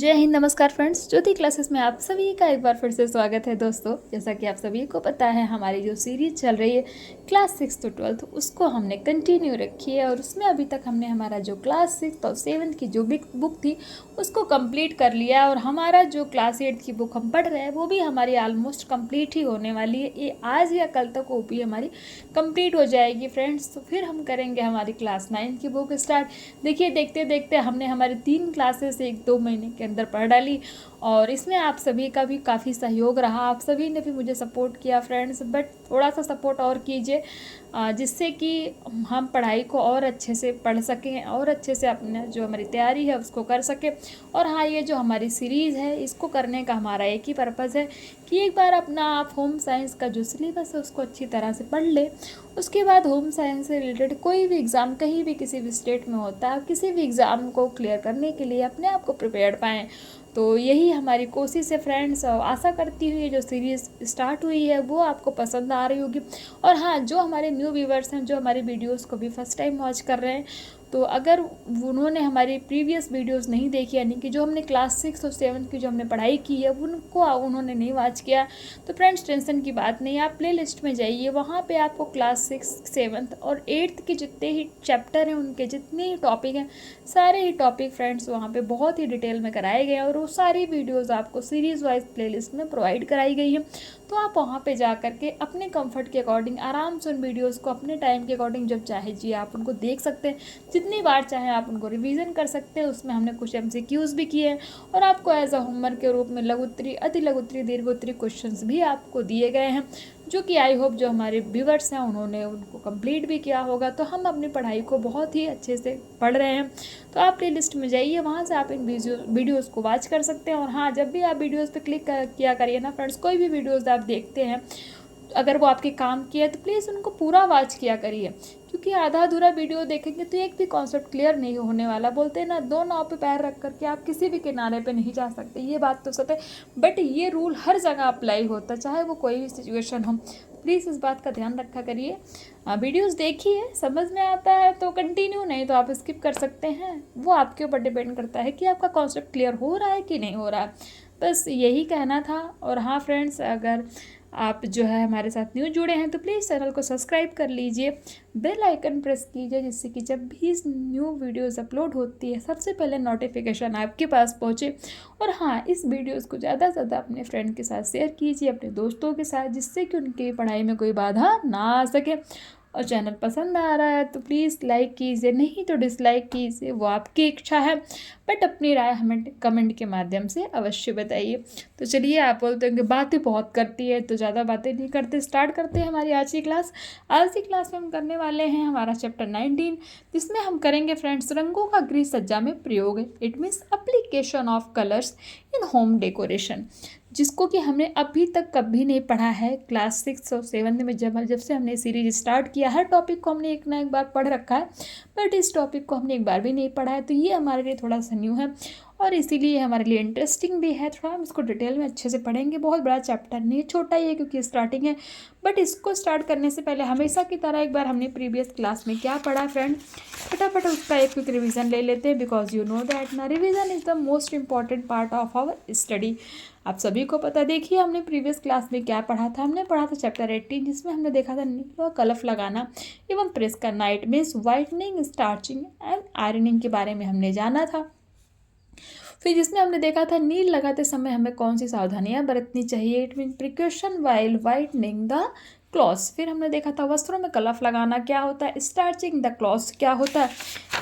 जय हिंद, नमस्कार फ्रेंड्स। ज्योति क्लासेस में आप सभी का एक बार फिर से स्वागत है दोस्तों। जैसा कि आप सभी को पता है, हमारी जो सीरीज चल रही है क्लास 6 to 12 उसको हमने कंटिन्यू रखी है और उसमें अभी तक हमने हमारा जो क्लास 6 और 7 की जो बिग बुक थी उसको कंप्लीट कर लिया और हमारा जो क्लास 8 की बुक हम पढ़ रहे हैं वो भी हमारी ऑलमोस्ट कंप्लीट ही होने वाली है। ये आज या कल तक वो भी हमारी कंप्लीट हो जाएगी फ्रेंड्स। तो फिर हम करेंगे हमारी क्लास 9 की बुक स्टार्ट। देखिए, देखते देखते हमने हमारी 3 क्लासेस 1-2 महीने के अंदर पढ़ डाली और इसमें आप सभी का भी काफ़ी सहयोग रहा। आप सभी ने भी मुझे सपोर्ट किया फ्रेंड्स, बट थोड़ा सा सपोर्ट और कीजिए जिससे कि हम पढ़ाई को और अच्छे से पढ़ सकें और अच्छे से अपने जो हमारी तैयारी है उसको कर सकें। और हाँ, ये जो हमारी सीरीज़ है इसको करने का हमारा एक ही पर्पज़ है कि एक बार अपना आप होम साइंस का जो सिलेबस है उसको अच्छी तरह से पढ़ ले। उसके बाद होम साइंस से रिलेटेड कोई भी एग्ज़ाम कहीं भी किसी भी स्टेट में होता है, किसी भी एग्ज़ाम को क्लियर करने के लिए अपने आप को प्रिपेयर पाएँ। तो यही हमारी कोशिश है फ्रेंड्स। आशा करती हूँ ये जो सीरीज़ स्टार्ट हुई है वो आपको पसंद आ रही होगी। और हाँ, जो हमारे न्यू व्यूवर्स हैं, जो हमारी वीडियोस को भी फर्स्ट टाइम वॉच कर रहे हैं, तो अगर उन्होंने हमारी प्रीवियस वीडियोस नहीं देखी, यानी कि जो हमने क्लास 6 और 7 की जो हमने पढ़ाई की है उनको उन्होंने नहीं वॉच किया, तो फ्रेंड्स टेंशन की बात नहीं। आप प्ले लिस्ट में जाइए, वहाँ पे आपको क्लास 6, 7 और 8 के जितने ही चैप्टर हैं, उनके जितने ही टॉपिक हैं, सारे ही टॉपिक फ्रेंड्स वहाँ पे बहुत ही डिटेल में कराए गए हैं और वो सारी वीडियोज़ आपको सीरीज़ वाइज प्लेलिस्ट में प्रोवाइड कराई गई है। तो आप वहाँ पे जा करके अपने कंफर्ट के अकॉर्डिंग आराम से उन वीडियोस को अपने टाइम के अकॉर्डिंग जब चाहे जी आप उनको देख सकते हैं। जितनी बार चाहे आप उनको रिवीजन कर सकते हैं। उसमें हमने कुछ MCQs भी किए हैं और आपको एज अ होमवर्क के रूप में लघुत्तरी, अति लघुत्तरी, दीर्घोत्तरी क्वेश्चंस भी आपको दिए गए हैं, जो कि आई होप जो हमारे व्यूवर्स हैं उन्होंने उनको कंप्लीट भी किया होगा। तो हम अपनी पढ़ाई को बहुत ही अच्छे से पढ़ रहे हैं। तो आप प्ले लिस्ट में जाइए, वहाँ से आप इन वीडियोस को वॉच कर सकते हैं। और हाँ, जब भी आप वीडियोस पे क्लिक किया करिए ना फ्रेंड्स, कोई भी वीडियोस आप देखते हैं अगर वो आपके काम की है तो प्लीज़ उनको पूरा वॉच किया करिए, क्योंकि आधा अधूरा वीडियो देखेंगे तो एक भी कॉन्सेप्ट क्लियर नहीं होने वाला। बोलते हैं ना, दो नाव पे पैर रख करके आप किसी भी किनारे पे नहीं जा सकते। ये बात तो सच है, बट ये रूल हर जगह अप्लाई होता है, चाहे वो कोई भी सिचुएशन हो। प्लीज़ इस बात का ध्यान रखा करिए। वीडियोस देखिए, समझ में आता है तो कंटिन्यू, नहीं तो आप स्किप कर सकते हैं। वो आपके ऊपर डिपेंड करता है कि आपका कॉन्सेप्ट क्लियर हो रहा है कि नहीं हो रहा है। बस यही कहना था। और हाँ फ्रेंड्स, अगर आप जो है हमारे साथ न्यू जुड़े हैं तो प्लीज़ चैनल को सब्सक्राइब कर लीजिए, बेल आइकन प्रेस कीजिए, जिससे कि जब भी न्यू वीडियोस अपलोड होती है सबसे पहले नोटिफिकेशन आपके पास पहुंचे। और हाँ, इस वीडियोस को ज़्यादा से ज़्यादा अपने फ्रेंड के साथ शेयर कीजिए, अपने दोस्तों के साथ, जिससे कि उनकी पढ़ाई में कोई बाधा ना आ सके। और चैनल पसंद आ रहा है तो प्लीज़ लाइक कीजिए, नहीं तो डिसलाइक कीजिए, वो आपकी इच्छा है, बट अपनी राय हमें कमेंट के माध्यम से अवश्य बताइए। तो चलिए, आप बोलते हैं कि बातें बहुत करती है, तो ज़्यादा बातें नहीं करते, स्टार्ट करते हैं हमारी आज की क्लास। आज की क्लास में हम करने वाले हैं हमारा चैप्टर 19, जिसमें हम करेंगे फ्रेंड्स रंगों का गृह सज्जा में प्रयोग। It means application of colours in home decoration, जिसको कि हमने अभी तक कभी नहीं पढ़ा है। क्लास 6 और 7 में जब से हमने सीरीज स्टार्ट किया, हर टॉपिक को हमने एक ना एक बार पढ़ रखा है, बट इस टॉपिक को हमने एक बार भी नहीं पढ़ा है। तो ये हमारे लिए थोड़ा सा न्यू है और इसीलिए हमारे लिए इंटरेस्टिंग भी है। थोड़ा हम इसको डिटेल में अच्छे से पढ़ेंगे। बहुत बड़ा चैप्टर नहीं, छोटा ही है क्योंकि स्टार्टिंग है। बट इसको स्टार्ट करने से पहले हमेशा की तरह एक बार हमने प्रीवियस क्लास में क्या पढ़ा फ्रेंड, फटाफट उसका एक क्विक रिवीजन ले लेते हैं, बिकॉज यू नो दैट ना revision is the most important part of our study. आप सभी को पता, देखिए हमने प्रीवियस क्लास में क्या पढ़ा था। हमने पढ़ा था चैप्टर 18, जिसमें हमने देखा था नील व कलफ लगाना एवं प्रेस करना। It means whitening, starching and ironing के बारे में हमने जाना था। फिर जिसमें हमने देखा था नील लगाते समय हमें कौन सी सावधानियां बरतनी चाहिए। It mean precaution while whitening the clothes. फिर हमने देखा था वस्त्रों में कलफ लगाना क्या होता है, स्टार्चिंग द क्लॉथ्स क्या होता है,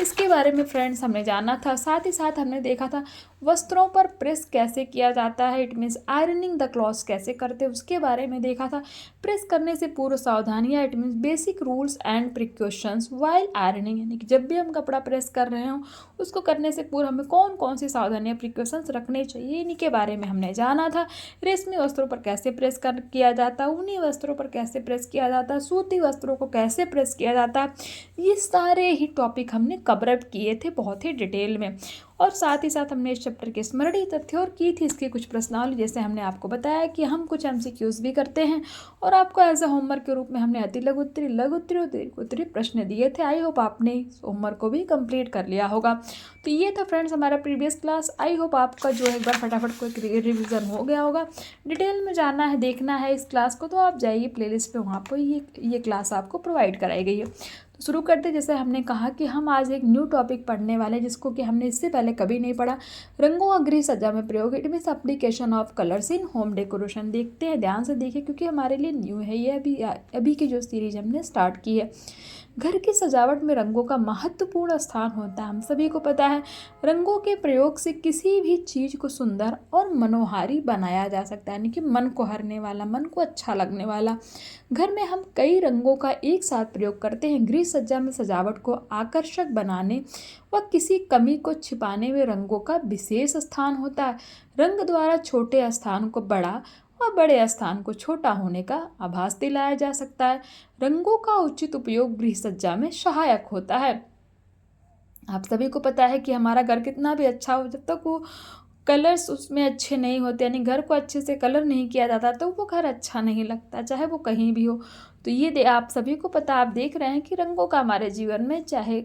इसके बारे में फ्रेंड्स हमने जाना था। साथ ही साथ हमने देखा था वस्त्रों पर प्रेस कैसे किया जाता है। It means ironing the clothes कैसे करते हैं, उसके बारे में देखा था। प्रेस करने से पूर्व सावधानियाँ, it means basic rules and precautions while ironing, यानी कि जब भी हम कपड़ा प्रेस कर रहे हों उसको करने से पूर्व हमें कौन कौन सी सावधानियाँ, प्रिकॉशंस रखने चाहिए, इन्हीं के बारे में हमने जाना था। रेशमी वस्त्रों पर कैसे प्रेस किया जाता है, ऊनी वस्त्रों पर कैसे प्रेस किया जाता है, सूती वस्त्रों को कैसे प्रेस किया जाता है, ये सारे ही टॉपिक हमने कवर अप किए थे बहुत ही डिटेल में। और साथ ही साथ हमने इस चैप्टर के स्मरणीय तथ्य और की थी इसकी कुछ प्रश्नावली। जैसे हमने आपको बताया कि हम कुछ MCQs भी करते हैं और आपको एज अ होमवर्क के रूप में हमने अति लघु उत्तरी, लघु उत्तरी और दीर्घ उत्तरी प्रश्न दिए थे। आई होप आपने इस होमवर्क को भी कंप्लीट कर लिया होगा। तो ये था फ्रेंड्स हमारा प्रीवियस क्लास। आई होप आपका जो है एक बार फटाफट कोई रिविजन हो गया होगा। डिटेल में जानना है, देखना है इस क्लास को, तो आप जाइए प्लेलिस्ट पे, वहाँ पर ये क्लास आपको प्रोवाइड कराई गई है। तो शुरू करते, जैसे हमने कहा कि हम आज एक न्यू टॉपिक पढ़ने वाले हैं जिसको कि हमने इससे पहले कभी नहीं पढ़ा। रंगों का गृह सज्जा में प्रयोग, it means application of colours in home decoration. देखते हैं, ध्यान से देखिए क्योंकि हमारे लिए न्यू है ये, अभी की जो सीरीज हमने स्टार्ट की है। घर की सजावट में रंगों का महत्वपूर्ण स्थान होता है। हम सभी को पता है रंगों के प्रयोग से किसी भी चीज़ को सुंदर और मनोहारी बनाया जा सकता है, यानी कि मन को हरने वाला, मन को अच्छा लगने वाला। घर में हम कई रंगों का एक साथ प्रयोग करते हैं। गृह सज्जा में सजावट को आकर्षक बनाने व किसी कमी को छिपाने में रंगों का विशेष स्थान होता है। रंग द्वारा छोटे स्थान को बड़ा और बड़े स्थान को छोटा होने का आभास दिलाया जा सकता है। रंगों का उचित उपयोग गृह सज्जा में सहायक होता है। आप सभी को पता है कि हमारा घर कितना भी अच्छा हो, जब तक वो कलर्स उसमें अच्छे नहीं होते, यानी घर को अच्छे से कलर नहीं किया जाता, तो वो घर अच्छा नहीं लगता, चाहे वो कहीं भी हो। तो ये आप सभी को पता, आप देख रहे हैं कि रंगों का हमारे जीवन में चाहे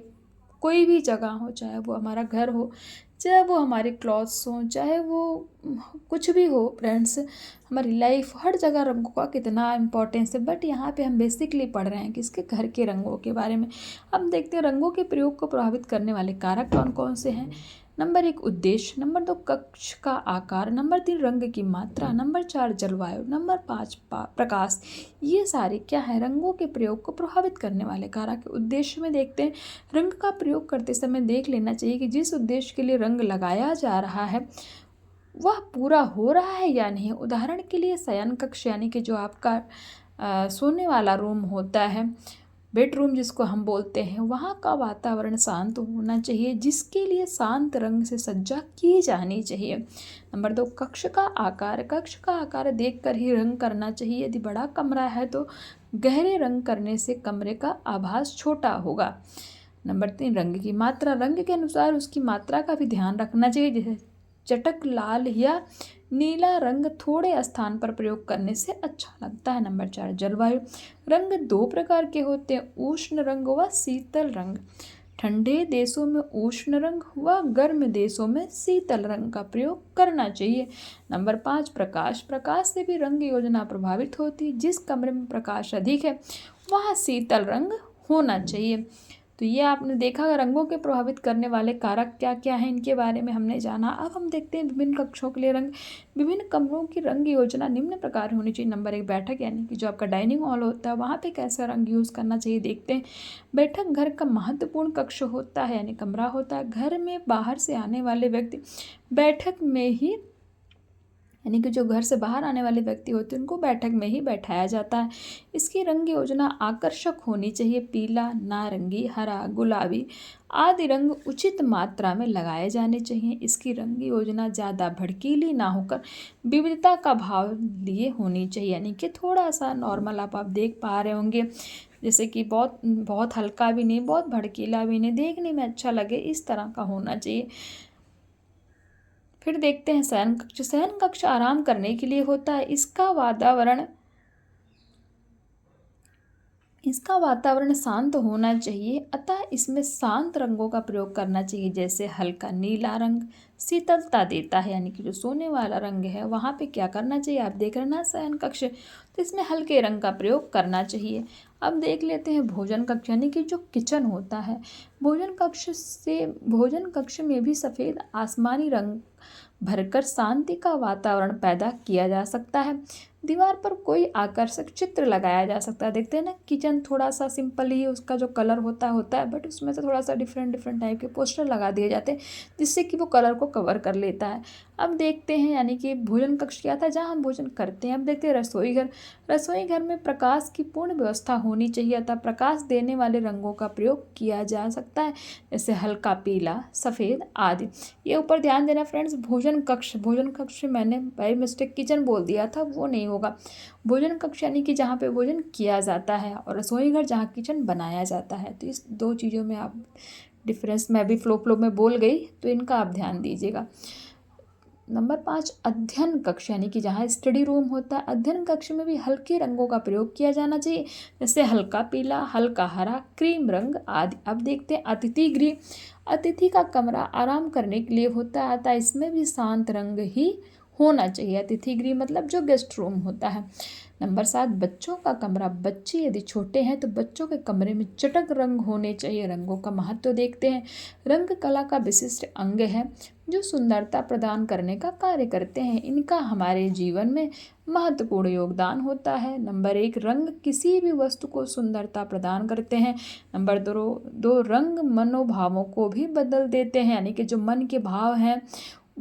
कोई भी जगह हो, चाहे वो हमारा घर हो, चाहे वो हमारे क्लॉथ्स हों, चाहे वो कुछ भी हो फ्रेंड्स, हमारी लाइफ, हर जगह रंगों का कितना इम्पोर्टेंस है। बट यहाँ पे हम बेसिकली पढ़ रहे हैं कि इसके घर के रंगों के बारे में। अब देखते हैं रंगों के प्रयोग को प्रभावित करने वाले कारक कौन कौन से हैं। नंबर 1 उद्देश्य, नंबर 2 कक्ष का आकार, नंबर 3 रंग की मात्रा, नंबर 4 जलवायु, नंबर 5 प्रकाश। ये सारे क्या है, रंगों के प्रयोग को प्रभावित करने वाले कारक। उद्देश्य में देखते हैं, रंग का प्रयोग करते समय देख लेना चाहिए कि जिस उद्देश्य के लिए रंग लगाया जा रहा है वह पूरा हो रहा है या नहीं। उदाहरण के लिए शयन कक्ष, यानी कि जो आपका सोने वाला रूम होता है, बेडरूम जिसको हम बोलते हैं, वहाँ का वातावरण शांत होना चाहिए, जिसके लिए शांत रंग से सज्जा की जानी चाहिए। नंबर 2 कक्ष का आकार, कक्ष का आकार देखकर ही रंग करना चाहिए। यदि बड़ा कमरा है तो गहरे रंग करने से कमरे का आभास छोटा होगा। नंबर 3 रंग की मात्रा, रंग के अनुसार उसकी मात्रा का भी ध्यान रखना चाहिए। जैसे चटक लाल या नीला रंग थोड़े स्थान पर प्रयोग करने से अच्छा लगता है। नंबर 4 जलवायु, रंग 2 प्रकार के होते हैं, उष्ण रंग व शीतल रंग। ठंडे देशों में उष्ण रंग व गर्म देशों में शीतल रंग का प्रयोग करना चाहिए। नंबर 5 प्रकाश, प्रकाश से भी रंग योजना प्रभावित होती है। जिस कमरे में प्रकाश अधिक है वहाँ शीतल रंग होना चाहिए। तो ये आपने देखा रंगों के प्रभावित करने वाले कारक क्या क्या हैं, इनके बारे में हमने जाना। अब हम देखते हैं विभिन्न कक्षों के लिए रंग, विभिन्न कमरों की रंग योजना निम्न प्रकार होनी चाहिए। नंबर 1 बैठक, यानी कि जो आपका डाइनिंग हॉल होता है वहाँ पे कैसा रंग यूज़ करना चाहिए देखते हैं। बैठक घर का महत्वपूर्ण कक्ष होता है, यानी कमरा होता है। घर में बाहर से आने वाले व्यक्ति बैठक में ही, यानी कि जो घर से बाहर आने वाले व्यक्ति होते हैं उनको बैठक में ही बैठाया जाता है। इसकी रंग योजना आकर्षक होनी चाहिए। पीला, नारंगी, हरा, गुलाबी आदि रंग उचित मात्रा में लगाए जाने चाहिए। इसकी रंग योजना ज़्यादा भड़कीली ना होकर विविधता का भाव लिए होनी चाहिए, यानी कि थोड़ा सा नॉर्मल आप देख पा रहे होंगे, जैसे कि बहुत बहुत हल्का भी नहीं, बहुत भड़कीला भी नहीं, देखने में अच्छा लगे, इस तरह का होना चाहिए। फिर देखते हैं शयन कक्ष। शयन कक्ष आराम करने के लिए होता है। इसका वातावरण शांत होना चाहिए, अतः इसमें शांत रंगों का प्रयोग करना चाहिए। जैसे हल्का नीला रंग शीतलता देता है, यानी कि जो सोने वाला रंग है वहाँ पे क्या करना चाहिए, आप देख रहे हैं ना शयन कक्ष, तो इसमें हल्के रंग का प्रयोग करना चाहिए। अब देख लेते हैं भोजन कक्ष, यानी कि जो किचन होता है। भोजन कक्ष में भी सफ़ेद आसमानी रंग भरकर शांति का वातावरण पैदा किया जा सकता है। दीवार पर कोई आकर्षक चित्र लगाया जा सकता है। देखते हैं ना, किचन थोड़ा सा सिंपल ही उसका जो कलर होता है, बट उसमें से थोड़ा सा डिफरेंट टाइप के पोस्टर लगा दिए जाते हैं जिससे कि वो कलर को कवर कर लेता है। अब देखते हैं, यानी कि भोजन कक्ष क्या था, जहाँ हम भोजन करते हैं। अब देखते हैं रसोई घर। रसोई घर में प्रकाश की पूर्ण व्यवस्था होनी चाहिए, अतः प्रकाश देने वाले रंगों का प्रयोग किया जा सकता है, जैसे हल्का पीला, सफ़ेद आदि। ये ऊपर ध्यान देना फ्रेंड्स, भोजन कक्ष मैंने बाय मिस्टेक किचन बोल दिया था, वो नहीं होगा। भोजन कक्ष यानी कि जहाँ पे भोजन किया जाता है, और रसोई घर जहाँ किचन बनाया जाता है। तो इस दो चीज़ों में आप डिफरेंस मैं भी फ्लो में बोल गई, तो इनका आप ध्यान दीजिएगा। नंबर 5, अध्ययन कक्ष, यानी कि जहाँ स्टडी रूम होता है, अध्ययन कक्ष में भी हल्के रंगों का प्रयोग किया जाना चाहिए, जैसे हल्का पीला, हल्का हरा, क्रीम रंग आदि। अब देखते हैं अतिथि गृह। अतिथि का कमरा आराम करने के लिए होता है, अतः इसमें भी शांत रंग ही होना चाहिए। अतिथि गृह मतलब जो गेस्ट रूम होता है। नंबर 7, बच्चों का कमरा। बच्चे यदि छोटे हैं तो बच्चों के कमरे में चटक रंग होने चाहिए। रंगों का महत्व देखते हैं। रंग कला का विशिष्ट अंग है जो सुंदरता प्रदान करने का कार्य करते हैं। इनका हमारे जीवन में महत्वपूर्ण योगदान होता है। नंबर 1, रंग किसी भी वस्तु को सुंदरता प्रदान करते हैं। नंबर 2, रंग मनोभावों को भी बदल देते हैं, यानी कि जो मन के भाव हैं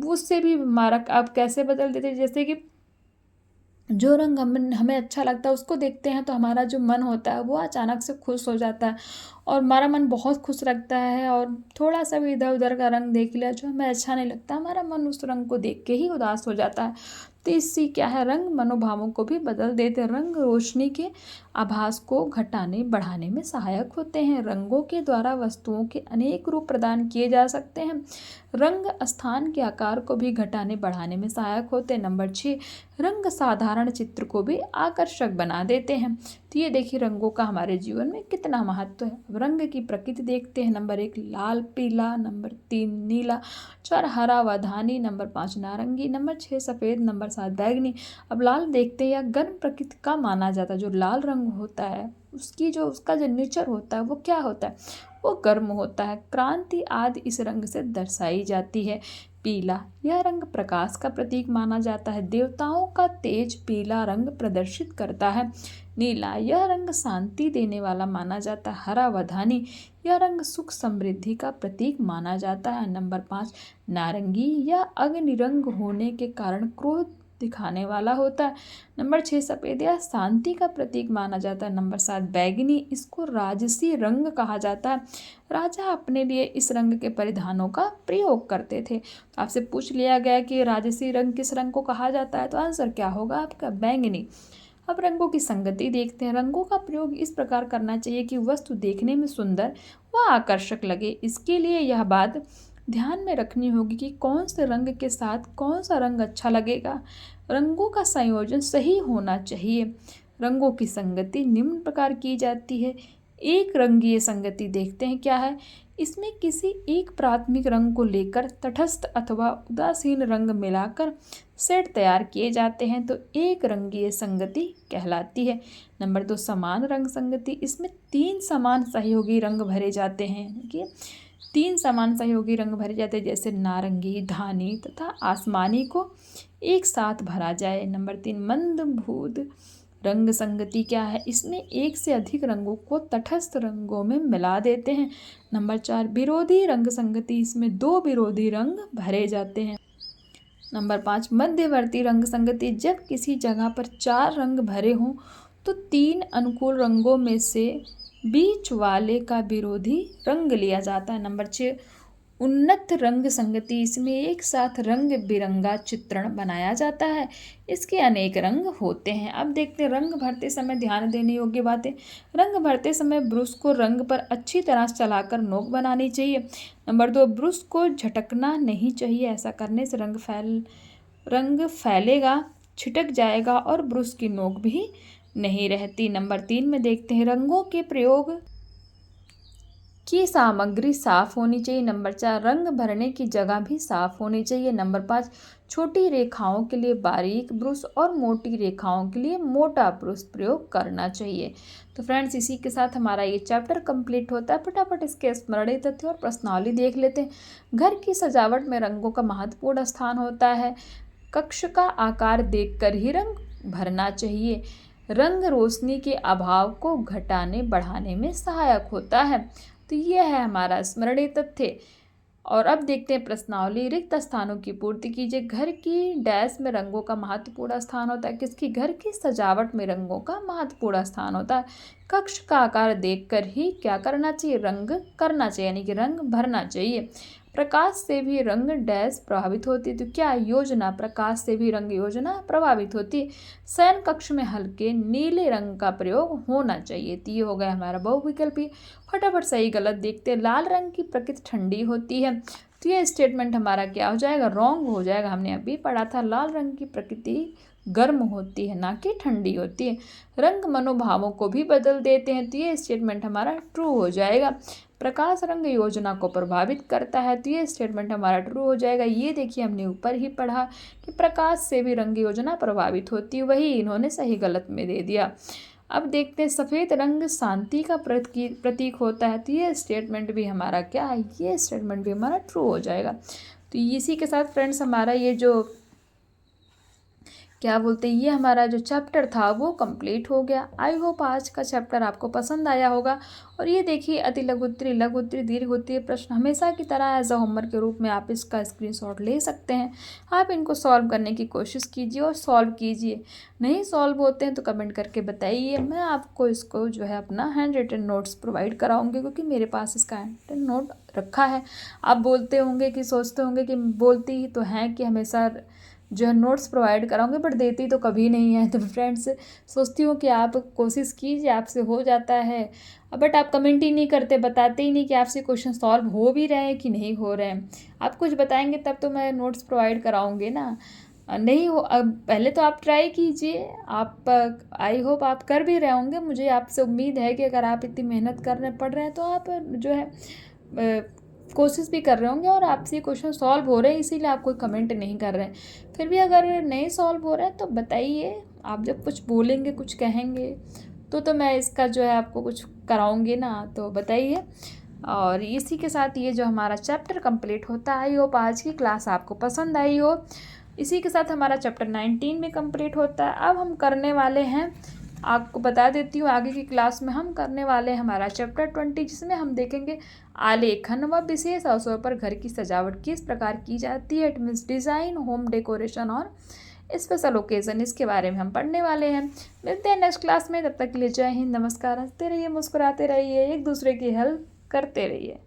उससे भी हमारा आप कैसे बदल देते हैं, जैसे कि जो रंग हमें अच्छा लगता है उसको देखते हैं तो हमारा जो मन होता है वो अचानक से खुश हो जाता है और हमारा मन बहुत खुश लगता है। और थोड़ा सा भी इधर उधर का रंग देख लिया जो हमें अच्छा नहीं लगता, हमारा मन उस रंग को देख के ही उदास हो जाता है। तो इससे क्या है, रंग मनोभावों को भी बदल देते हैं। रंग रोशनी के आभास को घटाने बढ़ाने में सहायक होते हैं। रंगों के द्वारा वस्तुओं के अनेक रूप प्रदान किए जा सकते हैं। रंग स्थान के आकार को भी घटाने बढ़ाने में सहायक होते हैं। नंबर 6, रंग साधारण चित्र को भी आकर्षक बना देते हैं। तो ये देखिए रंगों का हमारे जीवन में कितना महत्व है। अब रंग की प्रकृति देखते हैं। नंबर 1, लाल पीला, नंबर 3, नीला, 4, हरा व धानी, नंबर 5, नारंगी, नंबर 6, सफ़ेद, नंबर 7, बैंगनी। अब लाल देखते हैं, या गर्म प्रकृति का माना जाता है। जो लाल रंग होता है उसका जो नेचर होता है वो क्या होता है, वो गर्म होता है। क्रांति आदि इस रंग से दर्शाई जाती है। पीला, यह रंग प्रकाश का प्रतीक माना जाता है। देवताओं का तेज पीला रंग प्रदर्शित करता है। नीला, यह रंग शांति देने वाला माना जाता है। हरा व धानी, यह रंग सुख समृद्धि का प्रतीक माना जाता है। नंबर 5, नारंगी, यह अग्नि रंग होने के कारण क्रोध दिखाने वाला होता है। नंबर 6, सफ़ेद, यह शांति का प्रतीक माना जाता है। नंबर 7, बैंगनी, इसको राजसी रंग कहा जाता है। राजा अपने लिए इस रंग के परिधानों का प्रयोग करते थे। तो आपसे पूछ लिया गया कि राजसी रंग किस रंग को कहा जाता है, तो आंसर क्या होगा आपका, बैंगनी। अब रंगों की संगति देखते हैं। रंगों का प्रयोग इस प्रकार करना चाहिए कि वस्तु देखने में सुंदर व आकर्षक लगे। इसके लिए यह बात ध्यान में रखनी होगी कि कौन से रंग के साथ कौन सा रंग अच्छा लगेगा। रंगों का संयोजन सही होना चाहिए। रंगों की संगति निम्न प्रकार की जाती है। एक रंगीय संगति देखते हैं क्या है। इसमें किसी एक प्राथमिक रंग को लेकर तटस्थ अथवा उदासीन रंग मिलाकर सेट तैयार किए जाते हैं, तो एक रंगीय संगति कहलाती है। नंबर 2, समान रंग संगति। इसमें 3 समान सहयोगी रंग भरे जाते हैं कि 3 समान सहयोगी रंग भरे जाते हैं, जैसे नारंगी, धानी तथा आसमानी को एक साथ भरा जाए। नंबर 3, मंदबुद रंग संगति क्या है, इसमें एक से अधिक रंगों को तटस्थ रंगों में मिला देते हैं। नंबर 4, विरोधी रंग संगति। इसमें 2 विरोधी रंग भरे जाते हैं। नंबर 5, मध्यवर्ती रंग संगति। जब किसी जगह पर 4 रंग भरे हों तो 3 अनुकूल रंगों में से बीच वाले का विरोधी रंग लिया जाता है। नंबर 6, उन्नत रंग संगति। इसमें एक साथ रंग बिरंगा चित्रण बनाया जाता है। इसके अनेक रंग होते हैं। अब देखते हैं रंग भरते समय ध्यान देने योग्य बातें। रंग भरते समय ब्रश को रंग पर अच्छी तरह चलाकर नोक बनानी चाहिए। नंबर 2, ब्रश को झटकना नहीं चाहिए। ऐसा करने से रंग फैलेगा, छिटक जाएगा और ब्रश की नोक भी नहीं रहती। नंबर 3 में देखते हैं रंगों के प्रयोग की सामग्री साफ होनी चाहिए। नंबर 4, रंग भरने की जगह भी साफ होनी चाहिए। नंबर 5, छोटी रेखाओं के लिए बारीक ब्रश और मोटी रेखाओं के लिए मोटा ब्रश प्रयोग करना चाहिए। तो फ्रेंड्स, इसी के साथ हमारा ये चैप्टर कंप्लीट होता है। फटाफट इसके स्मरणीय तथ्य और प्रश्नावली देख लेते हैं। घर की सजावट में रंगों का महत्वपूर्ण स्थान होता है। कक्ष का आकार देखकर ही रंग भरना चाहिए। रंग रोशनी के अभाव को घटाने बढ़ाने में सहायक होता है। तो यह है हमारा स्मरणीय तथ्य। और अब देखते हैं प्रश्नावली। रिक्त स्थानों की पूर्ति कीजिए। घर की डैश में रंगों का महत्वपूर्ण स्थान होता है। किसकी, घर की सजावट में रंगों का महत्वपूर्ण स्थान होता है। कक्ष का आकार देखकर ही क्या करना चाहिए, रंग करना चाहिए, यानी कि रंग भरना चाहिए। प्रकाश से भी रंग डैश प्रभावित होती है। तो क्या योजना, प्रकाश से भी रंग योजना प्रभावित होती है। शयन कक्ष में हल्के नीले रंग का प्रयोग होना चाहिए। तो ये हो गया हमारा बहुविकल्पी। फटाफट सही गलत देखते हैं। लाल रंग की प्रकृति ठंडी होती है। तो ये स्टेटमेंट हमारा क्या हो जाएगा, रॉन्ग हो जाएगा। हमने अभी पढ़ा था लाल रंग की प्रकृति गर्म होती है, ना कि ठंडी होती है। रंग मनोभावों को भी बदल देते हैं। तो ये स्टेटमेंट हमारा ट्रू हो जाएगा। प्रकाश रंग योजना को प्रभावित करता है। तो ये स्टेटमेंट हमारा ट्रू हो जाएगा। ये देखिए हमने ऊपर ही पढ़ा कि प्रकाश से भी रंग योजना प्रभावित होती है, वही इन्होंने सही गलत में दे दिया। अब देखते हैं सफ़ेद रंग शांति का प्रतीक होता है। तो ये स्टेटमेंट भी हमारा क्या है, ये स्टेटमेंट भी हमारा ट्रू हो जाएगा। तो इसी के साथ फ्रेंड्स हमारा ये जो क्या बोलते हैं, ये हमारा जो चैप्टर था वो कंप्लीट हो गया। आई होप आज का चैप्टर आपको पसंद आया होगा। और ये देखिए अति लघु उत्तरीय, लघु उत्तरीय, दीर्घ उत्तरीय प्रश्न हमेशा की तरह एज अ होमवर्क के रूप में आप इसका स्क्रीनशॉट ले सकते हैं। आप इनको सॉल्व करने की कोशिश कीजिए और सॉल्व कीजिए। नहीं सॉल्व होते हैं तो कमेंट करके बताइए। मैं आपको इसको जो है अपना हैंड रिटन नोट्स प्रोवाइड कराऊंगी, क्योंकि मेरे पास इसका हैंड रिटन नोट रखा है। आप बोलते होंगे कि सोचते होंगे कि बोलती ही तो हैं कि हमेशा जो है नोट्स प्रोवाइड कराऊंगे, बट देती तो कभी नहीं है। तो फ्रेंड्स सोचती हूँ कि आप कोशिश कीजिए, आपसे हो जाता है, बट आप कमेंट ही नहीं करते, बताते ही नहीं कि आपसे क्वेश्चन सॉल्व हो भी रहे हैं कि नहीं हो रहे हैं। आप कुछ बताएंगे तब तो मैं नोट्स प्रोवाइड कराऊंगी ना। नहीं हो, अब पहले तो आप ट्राई कीजिए। आप आई होप आप कर भी रहे होंगे। मुझे आपसे उम्मीद है कि अगर आप इतनी मेहनत करने पड़ रहे हैं तो आप जो है कोशिश भी कर रहे होंगे और आपसे क्वेश्चन सॉल्व हो रहे हैं, इसीलिए आप कोई कमेंट नहीं कर रहे हैं। फिर भी अगर नहीं सॉल्व हो रहा है तो बताइए। आप जब कुछ बोलेंगे, कुछ कहेंगे तो मैं इसका जो है आपको कुछ कराऊंगी ना, तो बताइए। और इसी के साथ ये जो हमारा चैप्टर कंप्लीट होता है। आई होप आज की क्लास आपको पसंद आई हो। इसी के साथ हमारा चैप्टर 19 भी कंप्लीट होता है। अब हम करने वाले हैं, आपको बता देती हूँ, आगे की क्लास में हम करने वाले हैं हमारा चैप्टर 20, जिसमें हम देखेंगे आलेखन व विशेष अवसरों पर घर की सजावट किस प्रकार की जाती है। It means design, home decoration और स्पेशल ओकेज़न, इसके बारे में हम पढ़ने वाले हैं। मिलते हैं नेक्स्ट क्लास में। तब तक के लिए जय हिंद, नमस्कार। हंसते रहिए, मुस्कुराते रहिए, एक दूसरे की हेल्प करते रहिए।